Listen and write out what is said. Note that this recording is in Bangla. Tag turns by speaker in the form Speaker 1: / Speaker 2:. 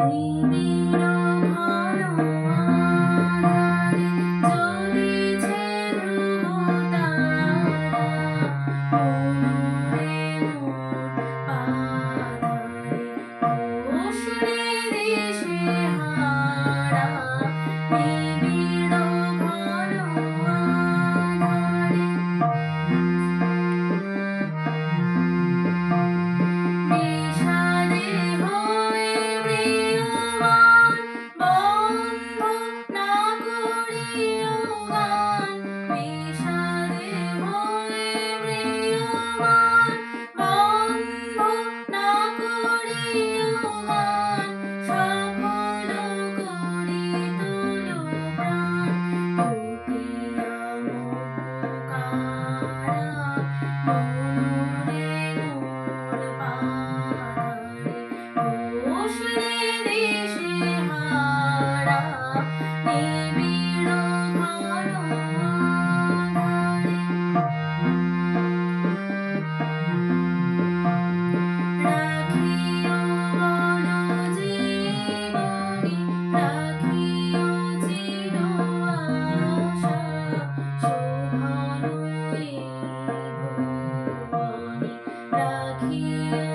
Speaker 1: নিবিড় ঘন আঁধারে জ্বলিছে ধ্রুবতারা, মনরে মোর পাধারে অশ্রে দিশেহারা। নিবিড় ঘন আঁধারে বিষাদে হয়ে ম্রিয়মাণ, বন্ধ না করিও গান। বিষাদে হয়ে ম্রিয়মাণ, বন্ধ না করিও গান। সফল করি তোলো প্রাণ, টুটিয়া মোহকারা, মনরে মোর পাধারে অশ্রে দিশেহারা। নিবিড় ঘন আঁধারে রাখিও বড় জীবনী, রাখিও চির আশা। শোভন এই ভুবনে রাখিও